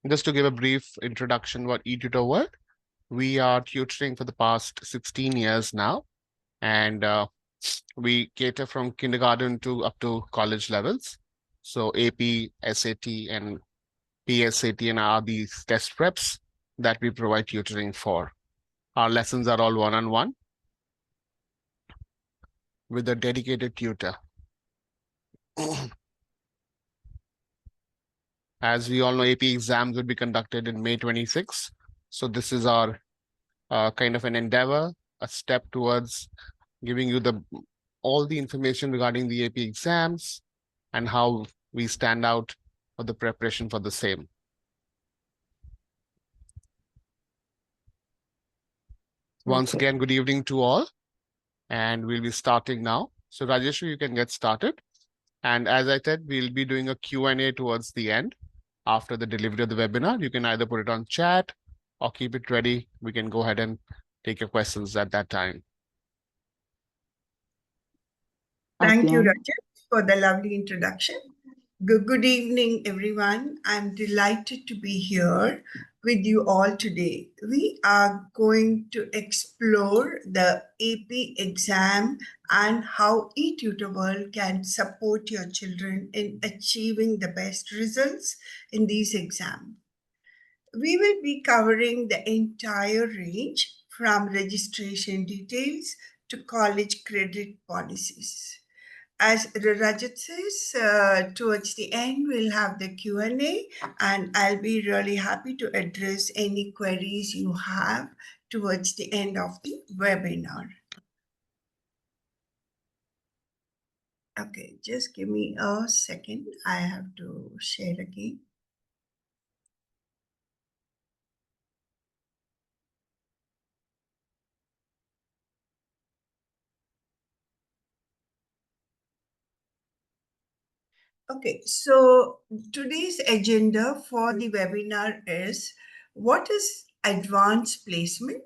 Just to give a brief introduction about eTutorWorld, we are tutoring for the past 16 years now, and we cater from kindergarten to up to college levels. So AP, SAT, and PSAT and are these test preps that we provide tutoring for. Our lessons are all one-on-one with a dedicated tutor. As we all know, AP exams will be conducted in May 26. So this is our kind of an endeavor, a step towards giving you all the information regarding the AP exams and how we stand out for the preparation for the same. Once again, good evening to all, and we'll be starting now. So Rajeshwari, you can get started. And as I said, we'll be doing a Q&A towards the end after the delivery of the webinar. You can either put it on chat or keep it ready. We can go ahead and take your questions at that time. Thank you, Rajesh, for the lovely introduction. Good evening, everyone. I'm delighted to be here with you all today. We are going to explore the AP exam and how eTutorWorld can support your children in achieving the best results in these exams. We will be covering the entire range from registration details to college credit policies. As Rajat says, towards the end, we'll have the Q&A, and I'll be really happy to address any queries you have towards the end of the webinar. Okay, just give me a second. I have to share again. Okay, so today's agenda for the webinar is what is advanced placement?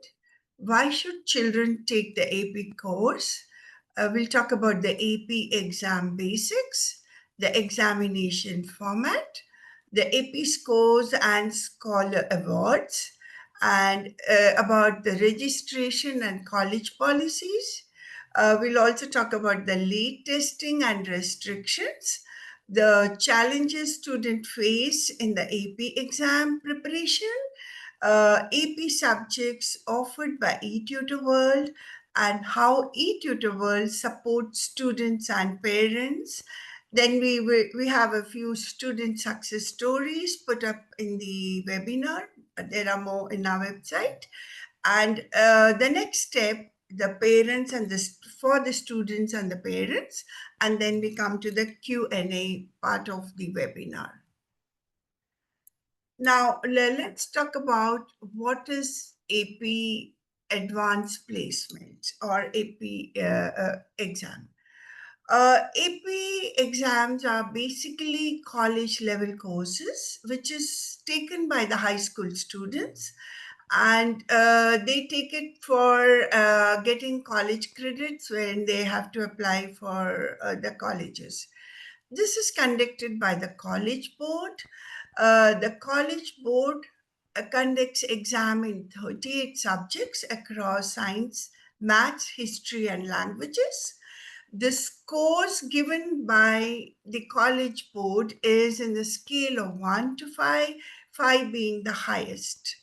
Why should children take the AP course? We'll talk about the AP exam basics, the examination format, the AP scores and scholar awards, and about the registration and college policies. We'll also talk about the late testing and restrictions, the challenges students face in the AP exam preparation, AP subjects offered by eTutorWorld, and how eTutorWorld supports students and parents. Then we have a few student success stories put up in the webinar. There are more in our website. And the next step, the parents and for the students and the parents, and then we come to the Q&A part of the webinar. Now, let's talk about what is AP Advanced Placement or AP exam. AP exams are basically college level courses, which is taken by the high school students, and they take it for getting college credits when they have to apply for the colleges. This is conducted by the College Board. The College Board conducts exam in 38 subjects across science, maths, history, and languages. The scores given by the College Board is in the scale of 1 to 5, 5 being the highest.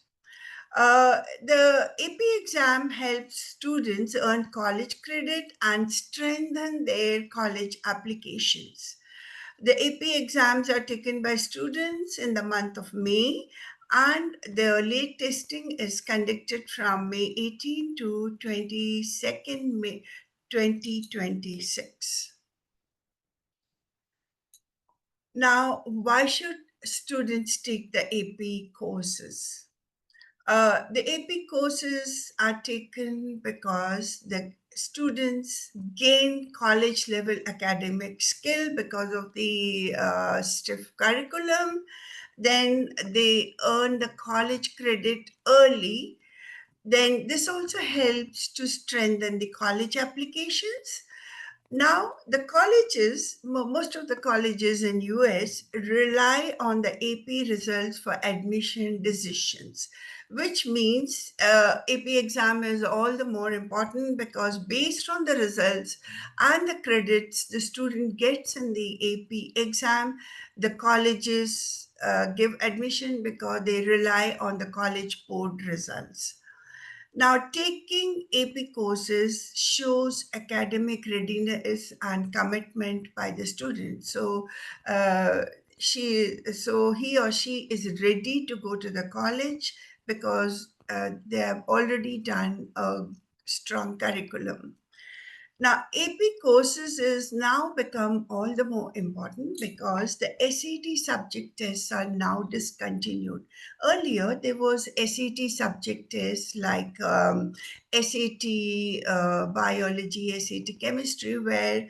The AP exam helps students earn college credit and strengthen their college applications. The AP exams are taken by students in the month of May, and the late testing is conducted from May 18 to 22nd May 2026. Now, why should students take the AP courses? The AP courses are taken because the students gain college level academic skill because of the stiff curriculum. Then they earn the college credit early. Then this also helps to strengthen the college applications. Now, the colleges, most of the colleges in US rely on the AP results for admission decisions, which means AP exam is all the more important because based on the results and the credits the student gets in the AP exam, the colleges give admission because they rely on the college board results. Now, taking AP courses shows academic readiness and commitment by the student. Uh, so he or she is ready to go to the college because they have already done a strong curriculum. Now, AP courses is now become all the more important because the SAT subject tests are now discontinued. Earlier, there was SAT subject tests like SAT biology, SAT chemistry, where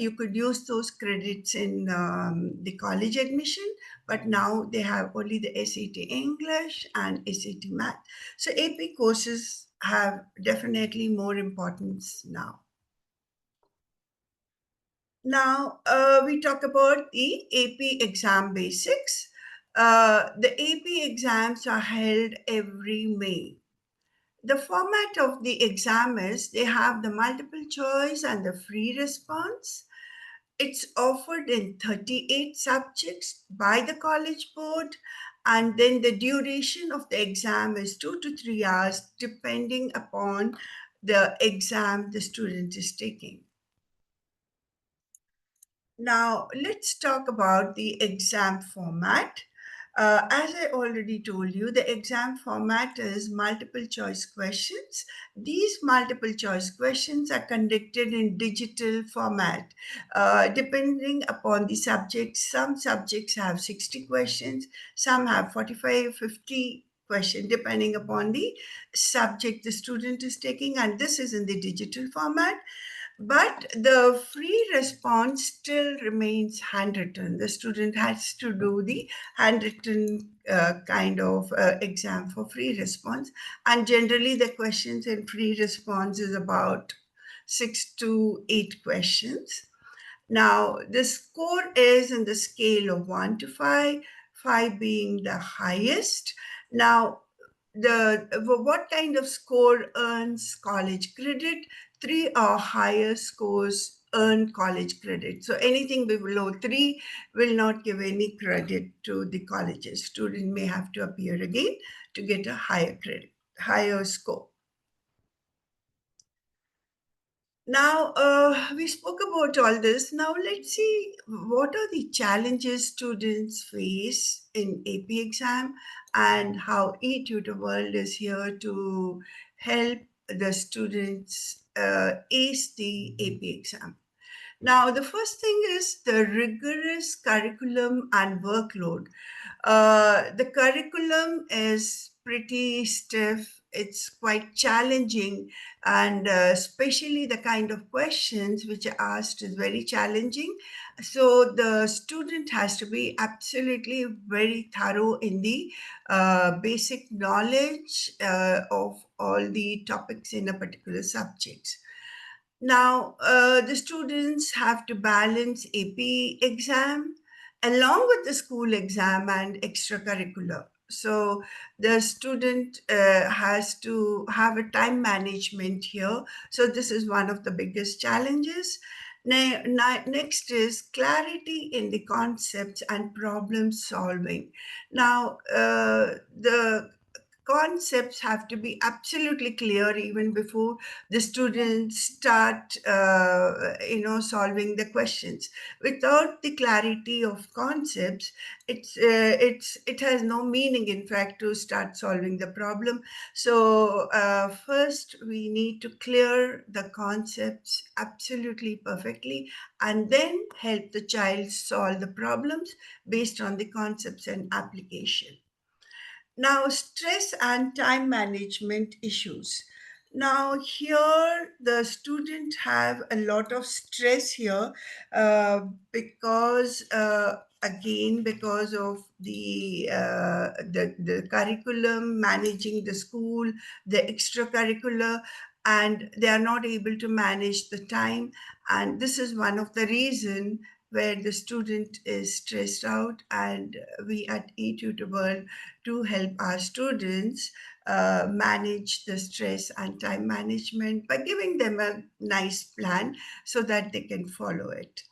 you could use those credits in the college admission. But now they have only the SAT English and SAT Math. So AP courses have definitely more importance now. Now, we talk about the AP exam basics. The AP exams are held every May. The format of the exam is they have the multiple choice and the free response. It's offered in 38 subjects by the College Board, and then the duration of the exam is 2 to 3 hours, depending upon the exam the student is taking. Now, let's talk about the exam format. As I already told you, the exam format is multiple choice questions. These multiple choice questions are conducted in digital format. Depending upon the subject, some subjects have 60 questions, some have 45, 50 questions, depending upon the subject the student is taking, and this is in the digital format. But the free response still remains handwritten. The student has to do the handwritten kind of exam for free response. And generally, the questions in free response is about 6 to 8 questions. Now, the score is in the scale of 1 to 5, 5 being the highest. Now, the what kind of score earns college credit? 3 or higher scores earn college credit. So anything below 3 will not give any credit to the colleges. Student may have to appear again to get a higher credit, higher score. Now, we spoke about all this. Now, let's see what are the challenges students face in AP exam and how eTutorWorld is here to help the students ace the AP exam. Now, the first thing is the rigorous curriculum and workload. The curriculum is pretty stiff, it's quite challenging, and especially the kind of questions which are asked is very challenging. So, the student has to be absolutely very thorough in the basic knowledge of all the topics in a particular subject. Now, the students have to balance AP exam along with the school exam and extracurricular. So, the student has to have a time management here. So, this is one of the biggest challenges. Next is clarity in the concepts and problem solving. Now, the concepts have to be absolutely clear even before the students start solving the questions. Without the clarity of concepts, it has no meaning, in fact, to start solving the problem. So first we need to clear the concepts absolutely perfectly, and then help the child solve the problems based on the concepts and application. Now, stress and time management issues. Now, here the student have a lot of stress here because again because of the curriculum, managing the school, the extracurricular. and they are not able to manage the time. And this is one of the reason where the student is stressed out, and we at eTutorWorld do help our students manage the stress and time management by giving them a nice plan so that they can follow it.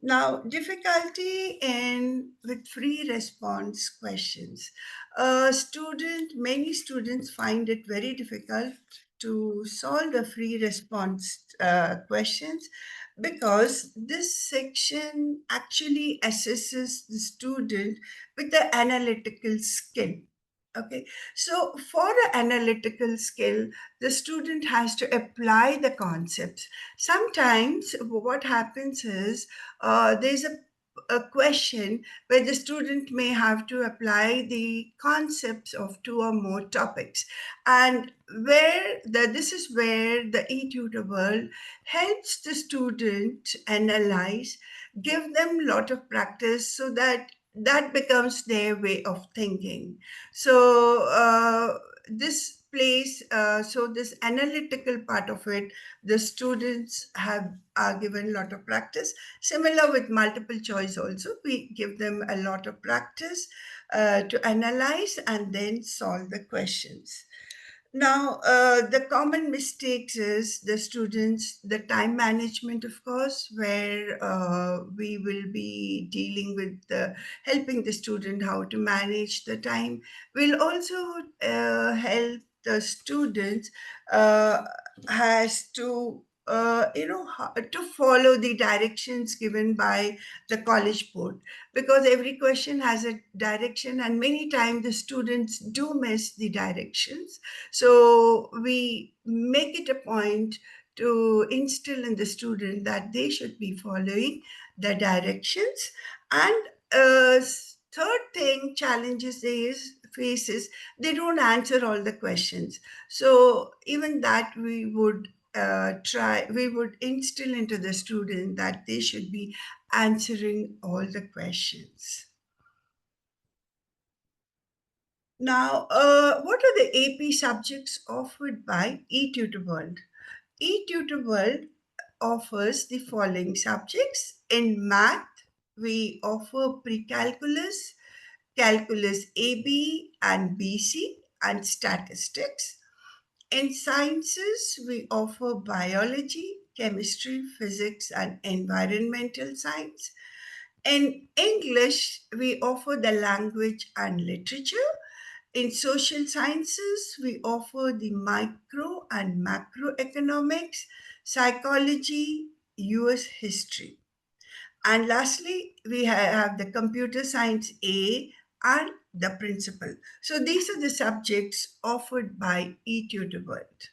Now, difficulty in with free response questions. Many students find it very difficult to solve the free response questions, because this section actually assesses the student with the analytical skill. Okay, so for the analytical skill, the student has to apply the concepts. Sometimes what happens is there's a question where the student may have to apply the concepts of two or more topics, and this is where the eTutor world helps the student analyze, give them a lot of practice so that that becomes their way of thinking. So this analytical part of it, the students are given a lot of practice. Similar with multiple choice also, we give them a lot of practice to analyze and then solve the questions. Now, the common mistakes is the students, the time management, of course, where we will be dealing with helping the student how to manage the time. We'll also help the students uh, has to to follow the directions given by the college board, because every question has a direction and many times the students do miss the directions. So we make it a point to instill in the student that they should be following the directions. And third thing challenges is faces, they don't answer all the questions. So even that we would instill into the student that they should be answering all the questions. Now, what are the AP subjects offered by eTutorWorld? eTutorWorld offers the following subjects. In math, we offer pre-calculus, calculus AB and BC, and statistics. In sciences, we offer biology, chemistry, physics, and environmental science. In English, we offer the language and literature. In social sciences, we offer the micro and macroeconomics, psychology, US history. And lastly, we have the computer science A and the principal. So these are the subjects offered by eTutorWorld.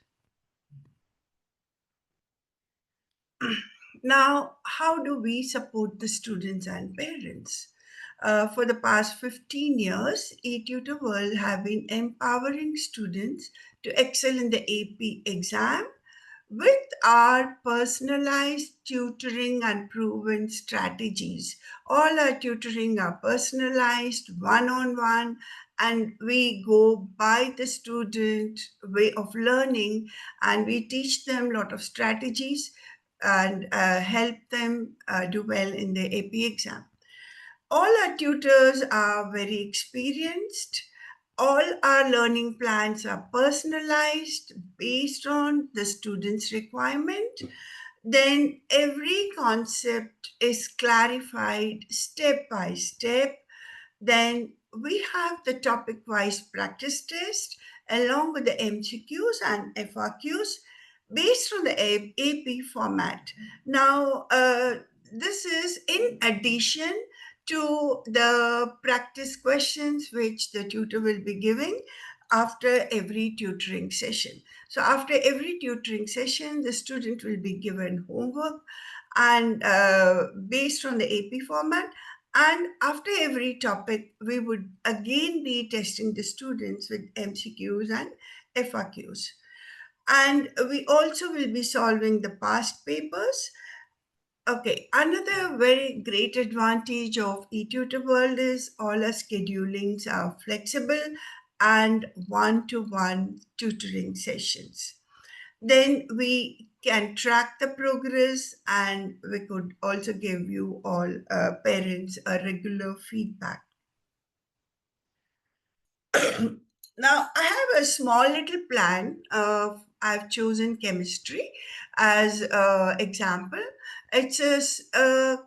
Now, how do we support the students and parents? For the past 15 years, eTutorWorld have been empowering students to excel in the AP exam with our personalized tutoring and proven strategies. All our tutoring are personalized, one on one, and we go by the student way of learning, and we teach them a lot of strategies and help them do well in the AP exam. All our tutors are very experienced. All our learning plans are personalized based on the student's requirement. Then every concept is clarified step by step. Then we have the topic wise practice test along with the MCQs and FRQs based on the AP format. Now, this is in addition to the practice questions which the tutor will be giving after every tutoring session. So after every tutoring session, the student will be given homework and based on the AP format. And after every topic, we would again be testing the students with MCQs and FRQs. And we also will be solving the past papers. Okay, another very great advantage of eTutorWorld is all our schedulings are flexible and one-to-one tutoring sessions. Then we can track the progress, and we could also give you all parents a regular feedback. Now, I have a small little plan. I've chosen chemistry as an example. It's a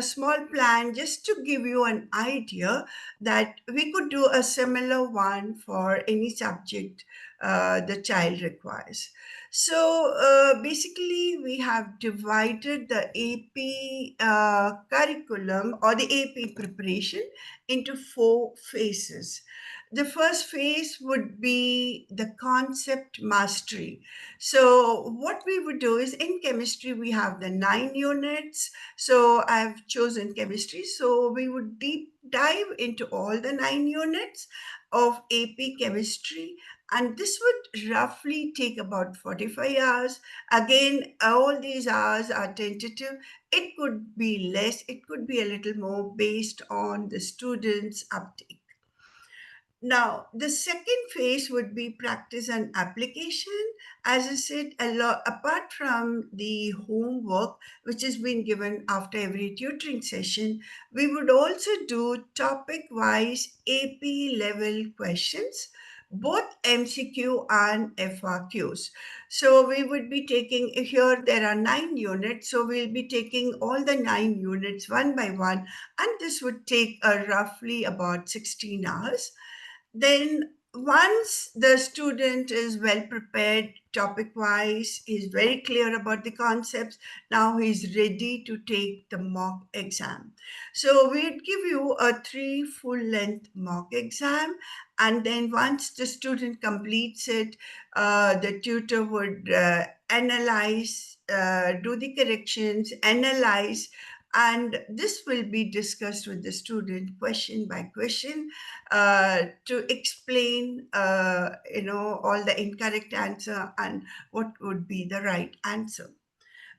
small plan just to give you an idea that we could do a similar one for any subject the child requires. So basically, we have divided the AP curriculum or the AP preparation into 4 phases. The first phase would be the concept mastery. So, what we would do is in chemistry, we have the 9 units. So, I've chosen chemistry. So, we would deep dive into all the 9 units of AP chemistry. And this would roughly take about 45 hours. Again, all these hours are tentative. It could be less, it could be a little more based on the student's uptake. Now, the second phase would be practice and application. As I said, a lot apart from the homework which has been given after every tutoring session, we would also do topic-wise AP level questions, both MCQ and FRQs. So we would be taking here there are 9 units, so we'll be taking all the 9 units one by one, and this would take roughly about 16 hours. Then once the student is well prepared topic wise, he's very clear about the concepts, now he's ready to take the mock exam. So we'd give you a 3 full length mock exam, and then once the student completes it, the tutor would analyze, do the corrections, analyze, and this will be discussed with the student question by question to explain, all the incorrect answer and what would be the right answer.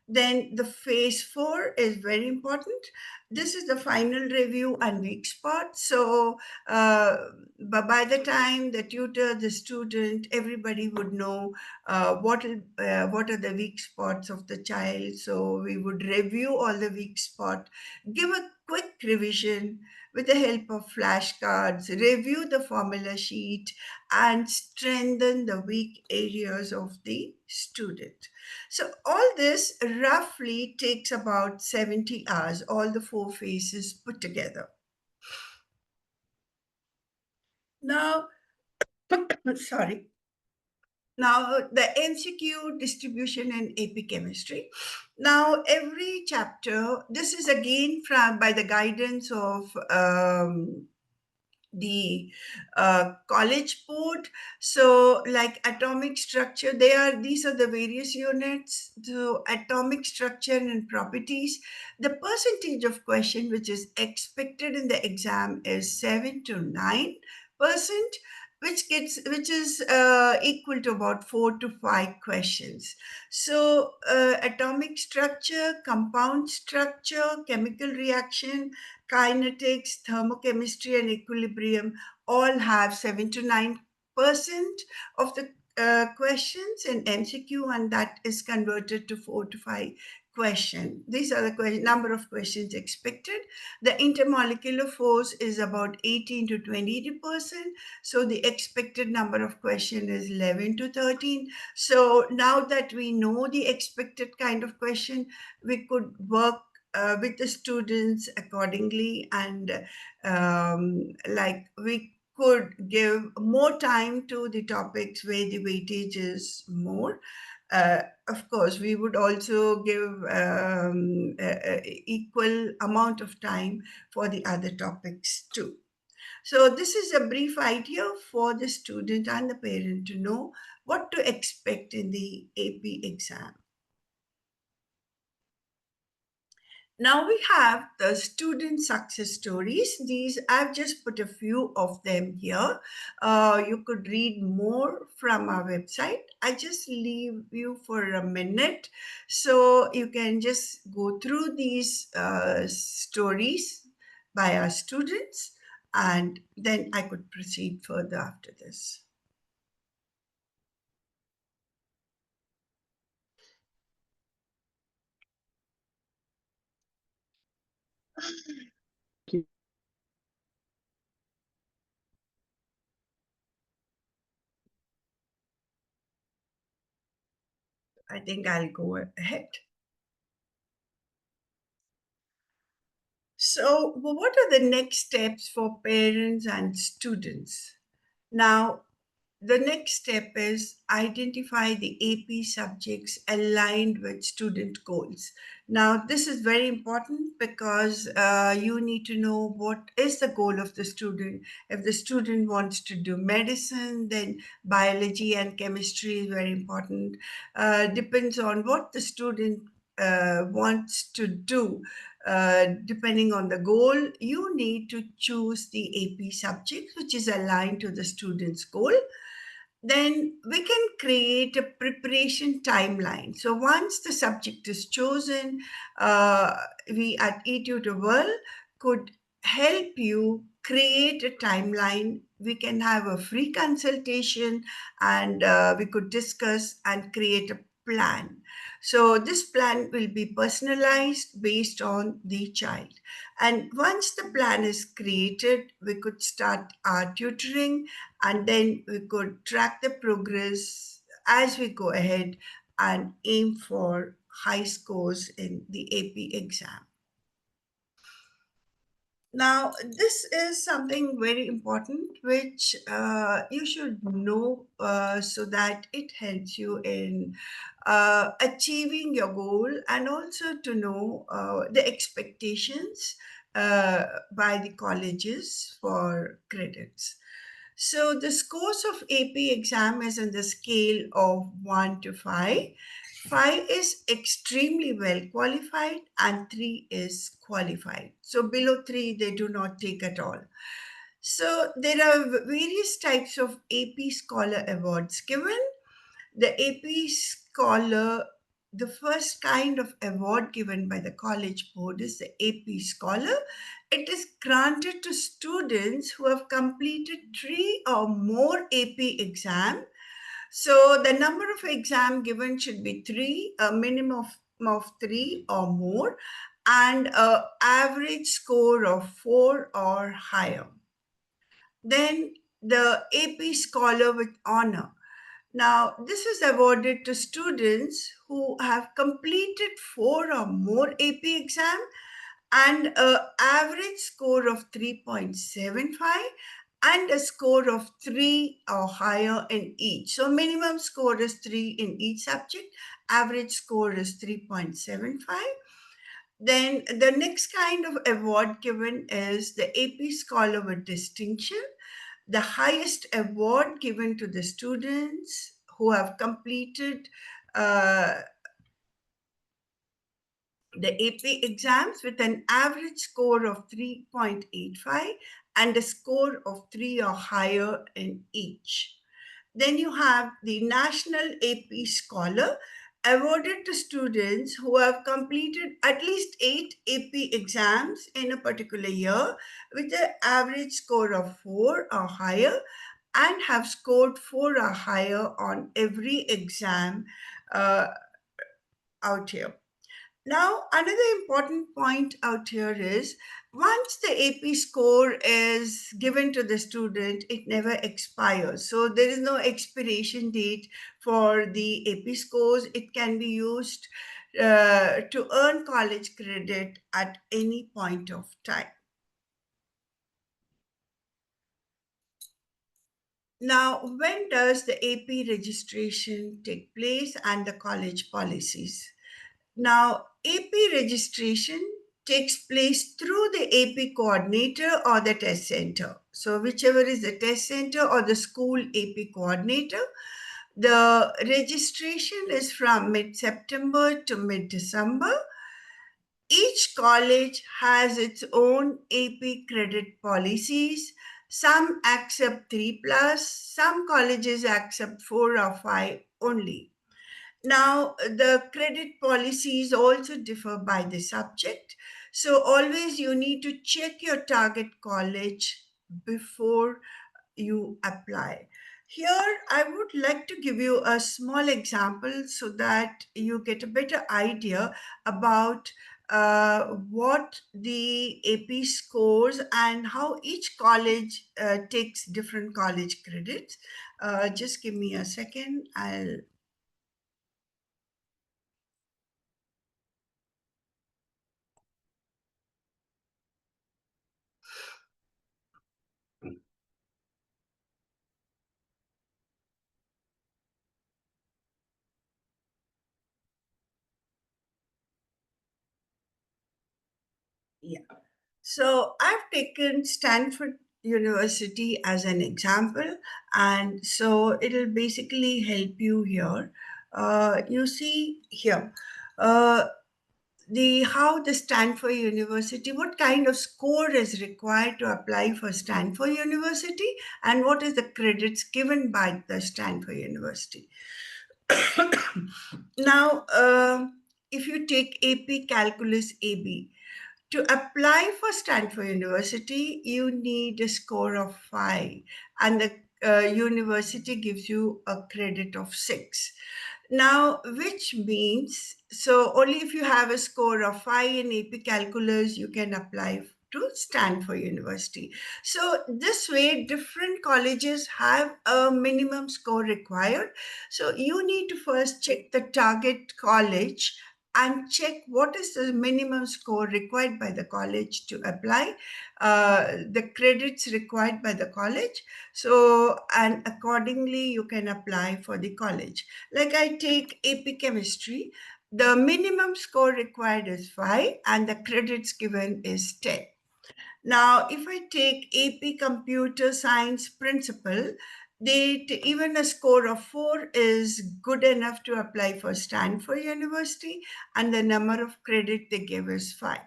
Then the phase 4 is very important. This is the final review and weak spot. So, but by the time the tutor, the student, everybody would know what are the weak spots of the child. So we would review all the weak spot, give a quick revision with the help of flashcards, review the formula sheet, and strengthen the weak areas of the student. So all this roughly takes about 70 hours, all the 4 phases put together. Now, sorry. Now, the MCQ distribution in AP chemistry. Now, every chapter, this is again from by the guidance of the college board. So like atomic structure, these are the various units. So atomic structure and properties, the percentage of question which is expected in the exam is 7 to 9%, which is equal to about 4 to 5 questions. So atomic structure, compound structure, chemical reaction, kinetics, thermochemistry, and equilibrium all have 7 to 9% of the questions in MCQ, and that is converted to 4 to 5 questions. These are the number of questions expected. The intermolecular force is about 18 to 20%. So the expected number of questions is 11 to 13. So now that we know the expected kind of question, we could work with the students accordingly, and like we could give more time to the topics where the weightage is more. Of course, we would also give equal amount of time for the other topics too. So this is a brief idea for the student and the parent to know what to expect in the AP exam. Now we have the student success stories. These, I've just put a few of them here. You could read more from our website. I just leave you for a minute so you can just go through these stories by our students, and then I could proceed further after this. I think I'll go ahead. So, what are the next steps for parents and students? Now, the next step is identify the AP subjects aligned with student goals. Now, this is very important because you need to know what is the goal of the student. If the student wants to do medicine, then biology and chemistry is very important. Depends on what the student wants to do. Depending on the goal, you need to choose the AP subject which is aligned to the student's goal. Then we can create a preparation timeline. So once the subject is chosen, we at eTutorWorld could help you create a timeline. We can have a free consultation, and we could discuss and create a plan. So this plan will be personalized based on the child. And once the plan is created, we could start our tutoring, and then we could track the progress as we go ahead and aim for high scores in the AP exam. Now, this is something very important which you should know so that it helps you in achieving your goal, and also to know the expectations by the colleges for credits. So the scores of AP exam is on the scale of 1 to 5. 5 is extremely well qualified and 3 is qualified. So below 3, they do not take at all. So there are various types of AP Scholar Awards given. The AP Scholar, the first kind of award given by the College Board is the AP Scholar. It is granted to students who have completed 3 or more AP exam. So the number of exam given should be 3, a minimum of 3 or more, and an average score of 4 or higher. Then the AP Scholar with Honor. Now, this is awarded to students who have completed 4 or more AP exam and an average score of 3.75 and a score of 3 or higher in each. So minimum score is 3 in each subject, average score is 3.75. Then the next kind of award given is the AP Scholar with Distinction, the highest award given to the students who have completed uh, the AP exams with an average score of 3.85 and a score of 3 or higher in each. Then you have the National AP Scholar, awarded to students who have completed at least 8 AP exams in a particular year with an average score of 4 or higher and have scored 4 or higher on every exam uh, out here. Now, another important point out here is once the AP score is given to the student, it never expires. So there is no expiration date for the AP scores. It can be used to earn college credit at any point of time. Now, when does the AP registration take place and the college policies? Now, AP registration takes place through the AP coordinator or the test center. So, whichever is the test center or the school AP coordinator, the registration is from mid September to mid December. Each college has its own AP credit policies. Some accept 3 plus, some colleges accept 4 or 5 only. Now, the credit policies also differ by the subject. So, always you need to check your target college before you apply. Here, I would like to give you a small example so that you get a better idea about what the AP scores and how each college takes different college credits. Just give me a second. Yeah. So I've taken Stanford University as an example, and so it'll basically help you here. You see here, uh, the how the Stanford University, what kind of score is required to apply for Stanford University, and what is the credits given by the Stanford University. Now, if you take AP Calculus AB, to apply for Stanford University, you need a score of 5, and the university gives you a credit of 6. Now, which means, so only if you have a score of 5 in AP Calculus, you can apply to Stanford University. So, this way, different colleges have a minimum score required. So, you need to first check the target college and check what is the minimum score required by the college to apply, the credits required by the college. So, and accordingly, you can apply for the college. Like I take AP Chemistry, the minimum score required is 5 and the credits given is 10. Now, if I take AP Computer Science Principal, even a score of 4 is good enough to apply for Stanford University, and the number of credit they give is 5.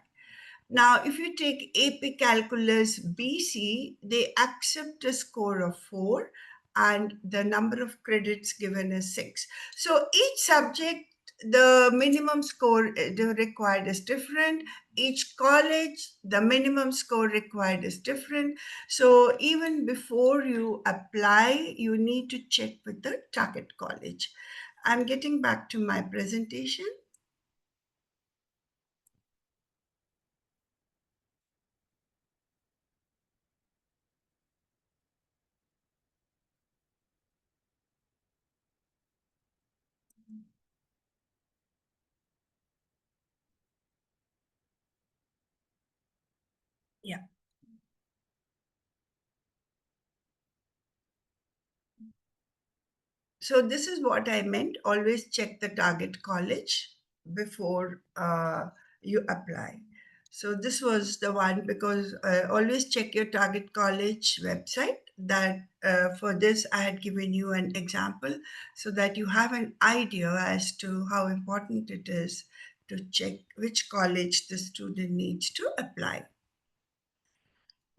Now, if you take AP Calculus BC, they accept a score of 4 and the number of credits given is 6. So each subject, the minimum score required is different. Each college, the minimum score required is different. So even before you apply, you need to check with the target college. I'm getting back to my presentation. Yeah. So this is what I meant. Always check the target college before you apply. So this was the one, because always check your target college website. That for this I had given you an example so that you have an idea as to how important it is to check which college the student needs to apply.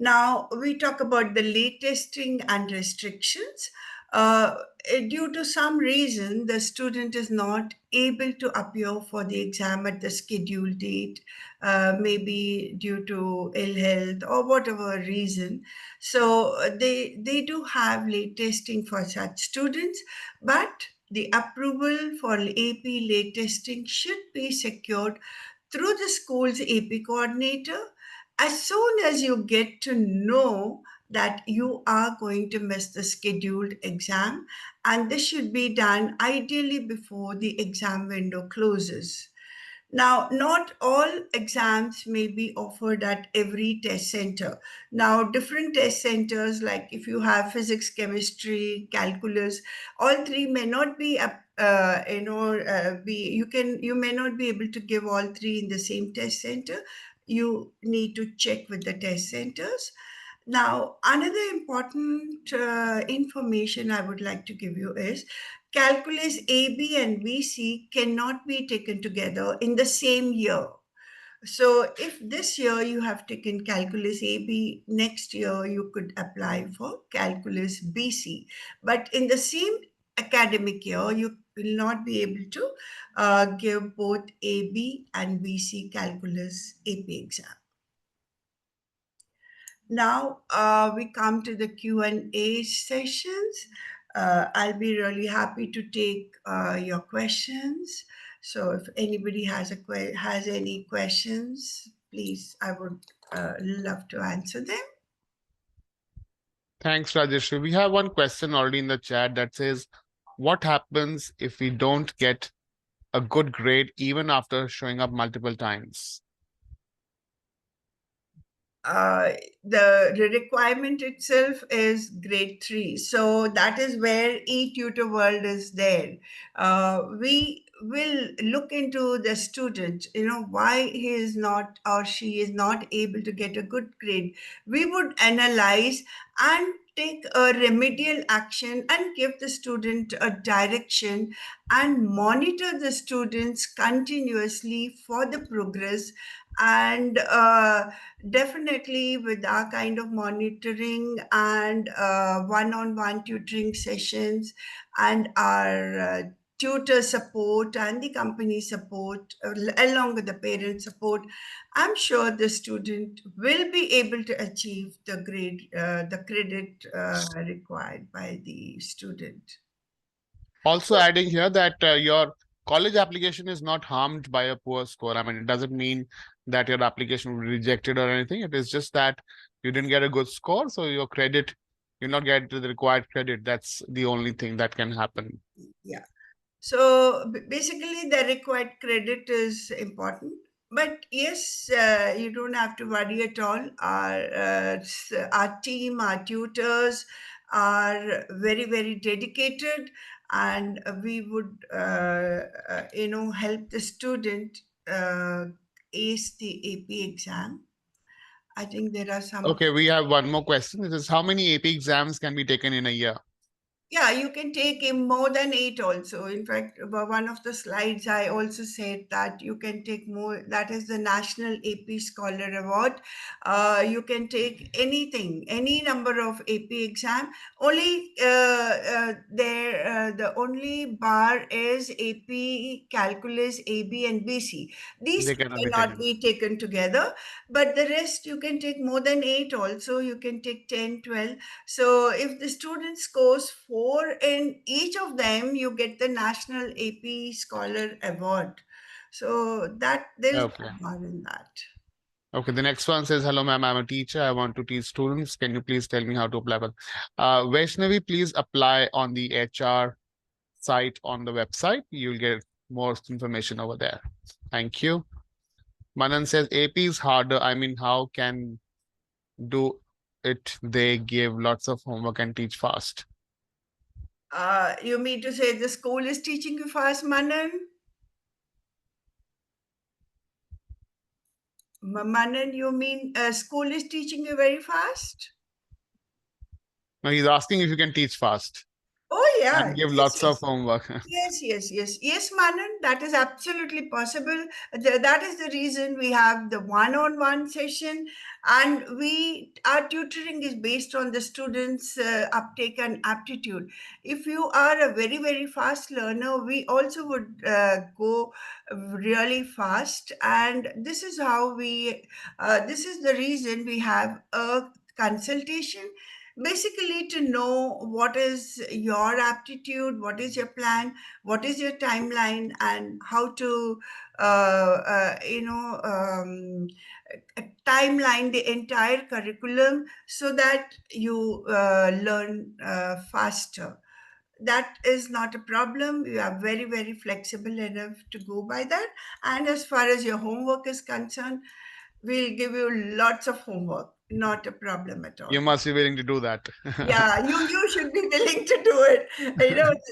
Now we talk about the late testing and restrictions. Due to some reason, the student is not able to appear for the exam at the scheduled date, maybe due to ill health or whatever reason. So they do have late testing for such students, but the approval for AP late testing should be secured through the school's AP coordinator as soon as you get to know that you are going to miss the scheduled exam, and this should be done ideally before the exam window closes. Now, not all exams may be offered at every test center. Now, different test centers, like if you have physics, chemistry, calculus, all three may not be you may not be able to give all three in the same test center. You need to check with the test centers. Now, another important information I would like to give you is calculus AB and BC cannot be taken together in the same year. So, if this year you have taken calculus AB, next year you could apply for calculus BC. But in the same academic year, you will not be able to give both AB and BC calculus AP exam. Now we come to the Q&A sessions. I'll be really happy to take your questions. So if anybody has any questions, please, I would love to answer them. Thanks, Rajeshwari. We have one question already in the chat that says, what happens if we don't get a good grade even after showing up multiple times? The requirement itself is grade 3, so that is where eTutorWorld is there. We will look into the student, why he is not or she is not able to get a good grade. We would analyze and take a remedial action and give the student a direction and monitor the students continuously for the progress. And definitely, with our kind of monitoring and one-on-one tutoring sessions and our tutor support and the company support, along with the parent support, I'm sure the student will be able to achieve the grade, the credit required by the student. Also adding here that your college application is not harmed by a poor score. I mean, it doesn't mean that your application will be rejected or anything. It is just that you didn't get a good score, so your credit, you're not getting the required credit. That's the only thing that can happen. Yeah. So basically, the required credit is important. But yes, you don't have to worry at all. Our team, our tutors are very, very dedicated, and we would, help the student ace the AP exam. I think there are some. Okay, we have one more question. It is, how many AP exams can be taken in a year? Yeah, you can take more than 8 also. In fact, one of the slides I also said that you can take more. That is the National AP Scholar Award. You can take anything, any number of AP exam. Only the only bar is AP, Calculus, AB, and BC. These They cannot be cannot taken. be taken together, but the rest you can take more than 8 also. You can take 10, 12. So if the student scores 4 in each of them, you get the National AP Scholar Award. So that there is Okay. no bar in that. Okay, the next one says, hello, ma'am, I'm a teacher. I want to teach students. Can you please tell me how to apply? Vaishnavi, please apply on the HR site on the website. You'll get more information over there. Thank you. Manan says, AP is harder. I mean, how can do it? They give lots of homework and teach fast. You mean to say the school is teaching you fast, Manan? Manan, you mean school is teaching you very fast? Now he's asking if you can teach fast Oh, yeah. and give Yes, lots of yes. homework. Yes, Manan, that is absolutely possible. That is the reason we have the one-on-one session, and our tutoring is based on the students' uptake and aptitude. If you are a very, very fast learner, we also would go really fast, and this is how this is the reason we have a consultation, basically to know what is your aptitude, what is your plan, what is your timeline, and how to timeline the entire curriculum so that you learn faster. That is not a problem. You are very, very flexible enough to go by that. And as far as your homework is concerned, we'll give you lots of homework. Not a problem at all. You must be willing to do that. Yeah, you should be willing to do it.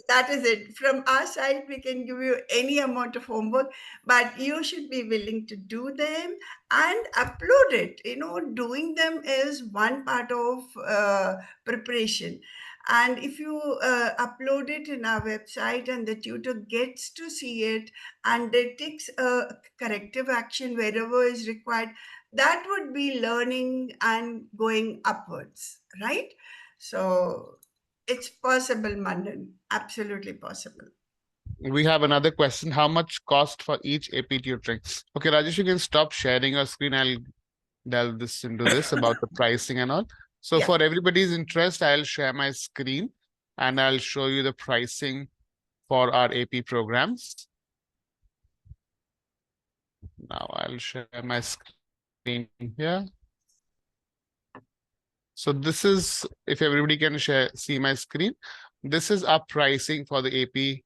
That is it. From our side, we can give you any amount of homework, but you should be willing to do them and upload it. Doing them is one part of preparation. And if you upload it in our website and the tutor gets to see it and they takes a corrective action wherever is required, that would be learning and going upwards, right? So it's possible, Manan. Absolutely possible. We have another question. How much cost for each AP tutoring? Okay, Rajesh, you can stop sharing your screen. I'll delve into this about the pricing and all. So Yeah. for everybody's interest, I'll share my screen and I'll show you the pricing for our AP programs. Now I'll share my screen here. So this is, if everybody can see my screen, this is our pricing for the AP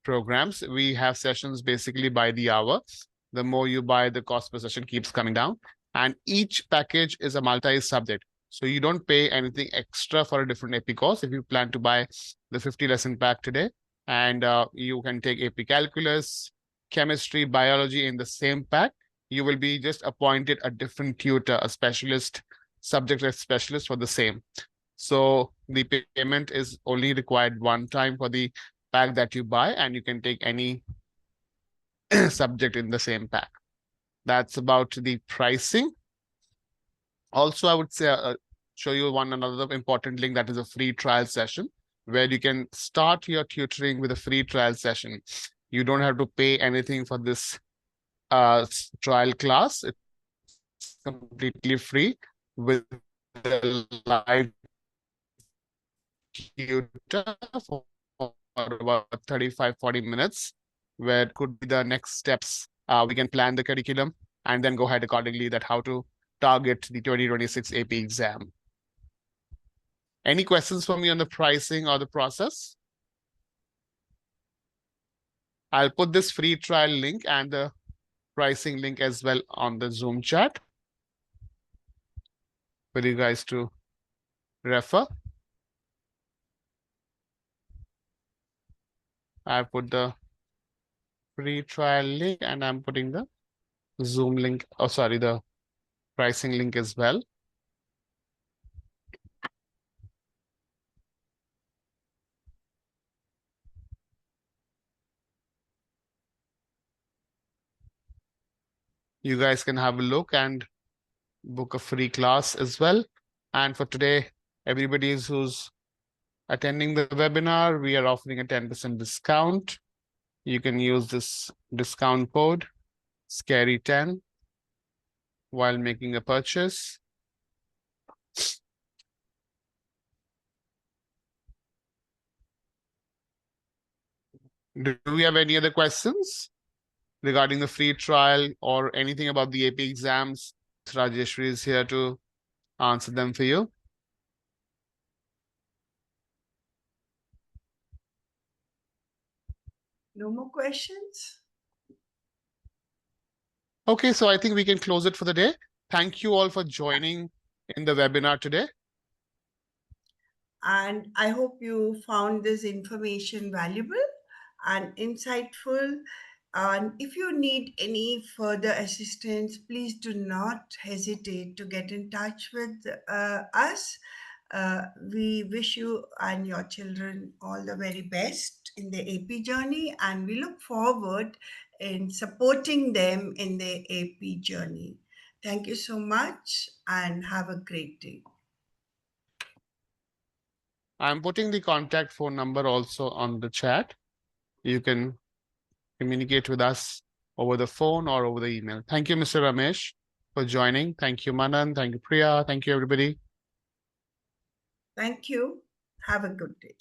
programs. We have sessions basically by the hour. The more you buy, the cost per session keeps coming down. And each package is a multi-subject. So you don't pay anything extra for a different AP course. If you plan to buy the 50 lesson pack today, and you can take AP Calculus, Chemistry, Biology in the same pack, you will be just appointed a different tutor, a specialist, subject specialist for the same. So the payment is only required one time for the pack that you buy, and you can take any subject in the same pack. That's about the pricing. Also, I would say show you another important link, that is a free trial session where you can start your tutoring with a free trial session. You don't have to pay anything for this trial class. It's completely free with the live tutor for about 35-40 minutes, where could be the next steps. We can plan the curriculum and then go ahead accordingly that how to target the 2026 AP exam. Any questions for me on the pricing or the process? I'll put this free trial link and the pricing link as well on the Zoom chat for you guys to refer. I put the free trial link and I'm putting the Zoom link, oh sorry, the pricing link as well. You guys can have a look and book a free class as well. And for today, everybody who's attending the webinar, we are offering a 10% discount. You can use this discount code, SCARY10, while making a purchase. Do we have any other questions regarding the free trial or anything about the AP exams? Rajeshwari is here to answer them for you. No more questions? Okay, so I think we can close it for the day. Thank you all for joining in the webinar today. And I hope you found this information valuable and insightful. And if you need any further assistance, please do not hesitate to get in touch with us. We wish you and your children all the very best in the AP journey, and we look forward in supporting them in their AP journey. Thank you so much and have a great day. I'm putting the contact phone number also on the chat. You can communicate with us over the phone or over the email. Thank you, Mr. Ramesh, for joining. Thank you, Manan. Thank you, Priya. Thank you, everybody. Thank you. Have a good day.